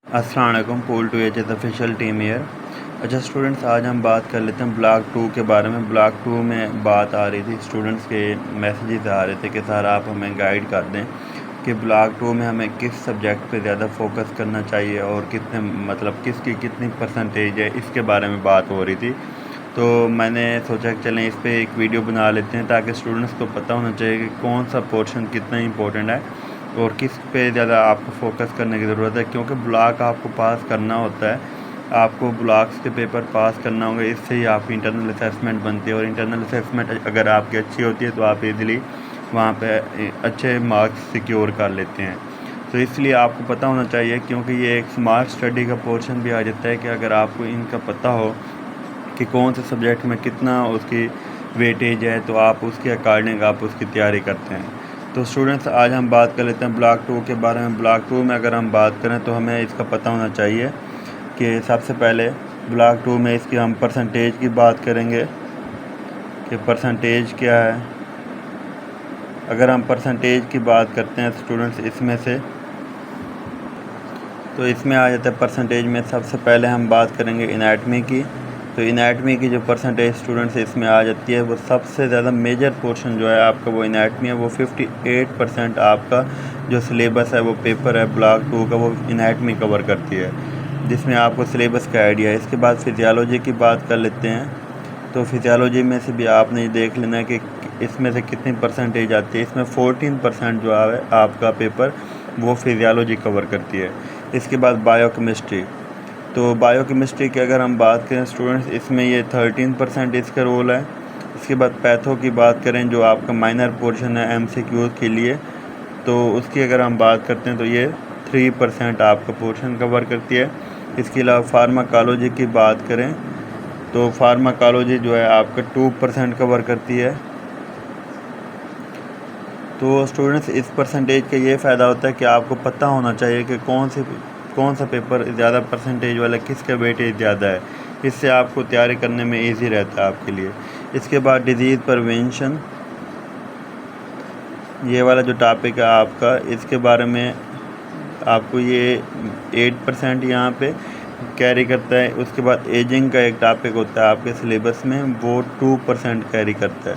अस्सलाम वालेकुम। पूल टू एच एस ऑफिशियल टीम ईयर। अच्छा स्टूडेंट्स, आज हम बात कर लेते हैं ब्लॉक 2 के बारे में। ब्लॉक 2 में बात आ रही थी, स्टूडेंट्स के मैसेजेस आ रहे थे कि सर आप हमें गाइड कर दें कि ब्लॉक 2 में हमें किस सब्जेक्ट पे ज़्यादा फोकस करना चाहिए और कितने किसकी कितनी परसेंटेज है, इसके बारे में बात हो रही थी। तो मैंने सोचा कि चलें इस पर एक वीडियो बना लेते हैं ताकि स्टूडेंट्स को पता होना चाहिए कि कौन सा पोर्शन कितना इंपॉर्टेंट है और किस पे ज़्यादा आपको फोकस करने की ज़रूरत है, क्योंकि ब्लॉक आपको पास करना होता है। आपको ब्लॉक्स के पेपर पास करना होंगे, इससे ही आपकी इंटरनल असेसमेंट बनती है और इंटरनल असेसमेंट अगर आपकी अच्छी होती है तो आप इजीली वहाँ पे अच्छे मार्क्स सिक्योर कर लेते हैं। तो इसलिए आपको पता होना चाहिए, क्योंकि ये एक स्मार्ट स्टडी का पोर्शन भी आ जाता है कि अगर आपको इनका पता हो कि कौन से सब्जेक्ट में कितना उसकी वेटेज है तो आप उसके अकॉर्डिंग आप उसकी तैयारी करते हैं। तो स्टूडेंट्स, आज हम बात कर लेते हैं ब्लॉक 2 के बारे में। ब्लॉक 2 में अगर हम बात करें तो हमें इसका पता होना चाहिए कि सबसे पहले ब्लॉक 2 में इसकी हम परसेंटेज की बात करेंगे कि परसेंटेज क्या है। अगर हम परसेंटेज की बात करते हैं स्टूडेंट्स, इसमें से तो इसमें आ जाता है परसेंटेज में सबसे पहले हम बात करेंगे एनाटमी की। तो एनाटमी की जो परसेंटेज स्टूडेंट्स इसमें आ जाती है, वो सबसे ज़्यादा मेजर पोर्शन जो है आपका वो एनाटमी है। वो 58% आपका जो सिलेबस है, वो पेपर है ब्लॉक 2 का, वो एनाटमी कवर करती है, जिसमें आपको सिलेबस का आइडिया है। इसके बाद फिजियोलॉजी की बात कर लेते हैं। तो फिजियोलॉजी में से भी आपने ये देख लेना है कि इसमें से कितनी परसेंटेज आती है। इसमें 14% जो है आपका पेपर वो फिजियोलॉजी कवर करती है। इसके बाद बायोकेमिस्ट्री। तो बायोकेमिस्ट्री की अगर हम बात करें स्टूडेंट्स, इसमें ये 13% इसका रोल है। इसके बाद पैथो की बात करें, जो आपका माइनर पोर्शन है एमसीक्यू के लिए, तो उसकी अगर हम बात करते हैं तो ये 3% आपका पोर्शन कवर करती है। इसके अलावा फार्माकोलॉजी की बात करें तो फार्माकोलॉजी जो है आपका 2% कवर करती है। तो स्टूडेंट्स, इस परसेंटेज का ये फ़ायदा होता है कि आपको पता होना चाहिए कि कौन सा पेपर ज़्यादा परसेंटेज वाला, किसका वेटेज ज़्यादा है। इससे आपको तैयारी करने में इजी रहता है आपके लिए। इसके बाद डिजीज़ प्रिवेंशन, ये वाला जो टॉपिक है आपका, इसके बारे में आपको ये 8% यहाँ पे कैरी करता है। उसके बाद एजिंग का एक टॉपिक होता है आपके सिलेबस में, वो 2% कैरी करता है।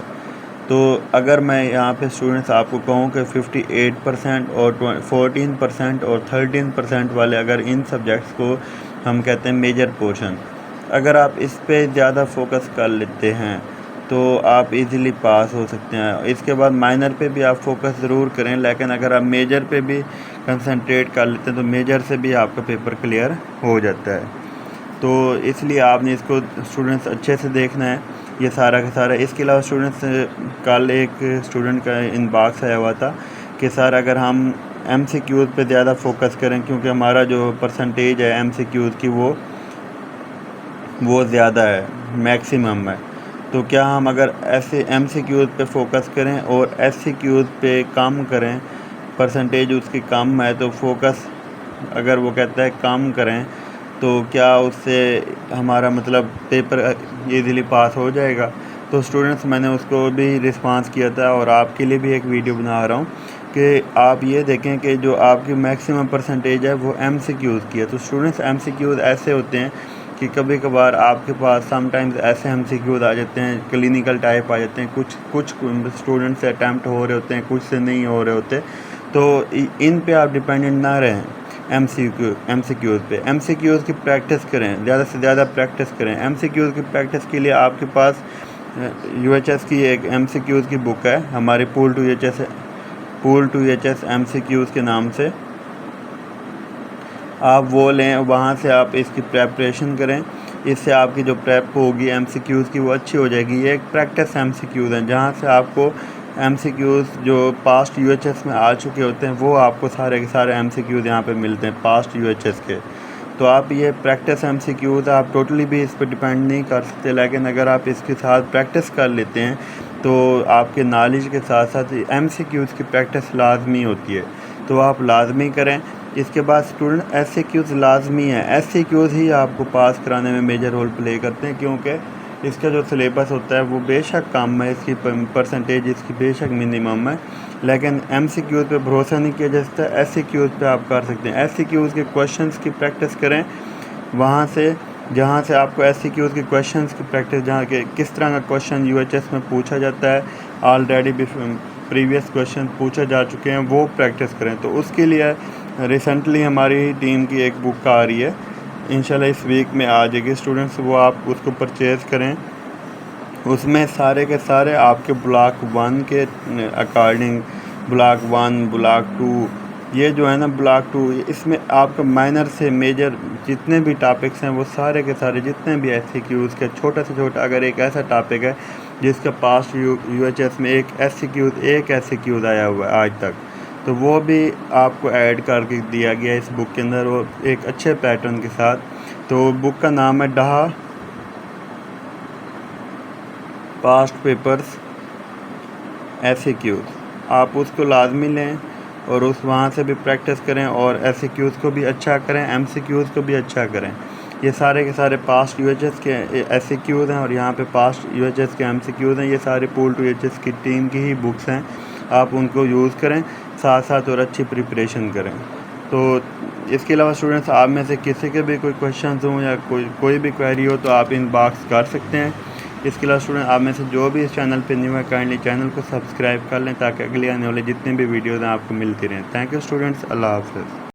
तो अगर मैं यहाँ पे स्टूडेंट्स आपको कहूँ कि 58% और 14% और 13% वाले, अगर इन सब्जेक्ट्स को हम कहते हैं मेजर पोर्शन, अगर आप इस पे ज़्यादा फोकस कर लेते हैं तो आप इजीली पास हो सकते हैं। इसके बाद माइनर पे भी आप फोकस ज़रूर करें, लेकिन अगर आप मेजर पे भी कंसंट्रेट कर लेते हैं तो मेजर से भी आपका पेपर क्लियर हो जाता है। तो इसलिए आपने इसको स्टूडेंट्स अच्छे से देखना है, ये सारा का सारा। इसके अलावा स्टूडेंट्स, कल एक स्टूडेंट का इनबॉक्स आया हुआ था कि सर अगर हम एमसीक्यूज़ पे ज़्यादा फोकस करें, क्योंकि हमारा जो परसेंटेज है एमसीक्यूज़ की वो ज़्यादा है, मैक्सिमम है, तो क्या हम अगर ऐसे एमसीक्यूज़ पे फोकस करें और एससीक्यूज़ पे कम करें, परसेंटेज उसकी कम है तो फोकस अगर वो कहता है कम करें, तो क्या उससे हमारा पेपर इजीली पास हो जाएगा। तो स्टूडेंट्स, मैंने उसको भी रिस्पांस किया था और आपके लिए भी एक वीडियो बना रहा हूँ कि आप ये देखें कि जो आपकी मैक्सिमम परसेंटेज है वो एमसीक्यूज़ की है। तो स्टूडेंट्स, एमसीक्यूज़ ऐसे होते हैं कि कभी कभार आपके पास समटाइम्स ऐसे एमसीक्यूज़ आ जाते हैं, क्लिनिकल टाइप आ जाते हैं। कुछ स्टूडेंट से अटैम्प्ट हो रहे होते हैं, कुछ से नहीं हो रहे होते। तो इन पे आप डिपेंडेंट ना रहें एमसीक्यूज़ पे। एमसीक्यूज़ की प्रैक्टिस करें, ज़्यादा से ज़्यादा प्रैक्टिस करें। एमसीक्यूज़ की प्रैक्टिस के लिए आपके पास यूएचएस की एक एमसीक्यूज़ की बुक है हमारी, पूल टू एचएस एमसीक्यूज़ के नाम से, आप वो लें, वहाँ से आप इसकी प्रेपरेशन करें। इससे आपकी जो प्रेप होगी एमसीक्यूज़ की वो अच्छी हो जाएगी। ये एक प्रैक्टिस एमसीक्यूज़ है, जहाँ से आपको एमसीक्यूज़ जो पास्ट यूएचएस में आ चुके होते हैं वो आपको सारे के सारे एमसीक्यूज़ यहाँ पे मिलते हैं पास्ट यूएचएस के। तो आप ये प्रैक्टिस एमसीक्यूज़, आप टोटली भी इस पर डिपेंड नहीं कर सकते, लेकिन अगर आप इसके साथ प्रैक्टिस कर लेते हैं तो आपके नॉलेज के साथ साथ एमसीक्यूज़ की प्रैक्टिस लाजमी होती है, तो आप लाजमी करें। इसके बाद स्टूडेंट, एससीक्यूज़ लाजमी है। एससीक्यूज़ ही आपको पास कराने में मेजर रोल प्ले करते हैं, क्योंकि इसका जो सिलेबस होता है वो बेशक कम है, इसकी परसेंटेज इसकी बेशक मिनिमम है, लेकिन MCQ पे भरोसा नहीं किया जा सकता। SCQ पे आप कर सकते हैं। SCQ के क्वेश्चंस की प्रैक्टिस करें, वहाँ से जहाँ से आपको SCQ के क्वेश्चंस की प्रैक्टिस, जहाँ के किस तरह का क्वेश्चन UHS में पूछा जाता है, ऑलरेडी प्रीवियस क्वेश्चन पूछे जा चुके हैं, वो प्रैक्टिस करें। तो उसके लिए रिसेंटली हमारी टीम की एक बुक आ रही है, इंशाल्लाह इस वीक में आ जाएगी स्टूडेंट्स, वो आप उसको परचेज़ करें। उसमें सारे के सारे आपके ब्लॉक 1 के अकॉर्डिंग, ब्लॉक 1, ब्लॉक 2, ये जो है ना ब्लॉक 2, इसमें आपका माइनर से मेजर जितने भी टॉपिक्स हैं वो सारे के सारे जितने भी SCQs के छोटा से छोटा, अगर एक ऐसा टॉपिक है जिसका पास्ट UHS में एक SCQ आया हुआ है आज तक, तो वो भी आपको ऐड करके दिया गया है इस बुक के अंदर, और एक अच्छे पैटर्न के साथ। तो बुक का नाम है डहा पास्ट पेपर्स SCQs। आप उसको लाजमी लें और वहाँ से भी प्रैक्टिस करें, और SCQs को भी अच्छा करें, MCQs को भी अच्छा करें। ये सारे के सारे पास्ट UHS के SCQs हैं, और यहाँ पे पास्ट UHS के MCQs हैं। ये सारे पूल टू UHS की टीम की ही बुक्स हैं, आप उनको यूज़ करें साथ साथ और अच्छी प्रिपरेशन करें। तो इसके अलावा स्टूडेंट्स, आप में से किसी के भी कोई क्वेश्चन हों या कोई भी क्वेरी हो तो आप इनबॉक्स कर सकते हैं। इसके अलावा स्टूडेंट, आप में से जो भी इस चैनल पे न्यू है, काइंडली चैनल को सब्सक्राइब कर लें ताकि अगली आने वाली जितनी भी वीडियोज़ हैं आपको मिलती रहें। थैंक यू स्टूडेंट्स, अल्लाह हाफ़िज़।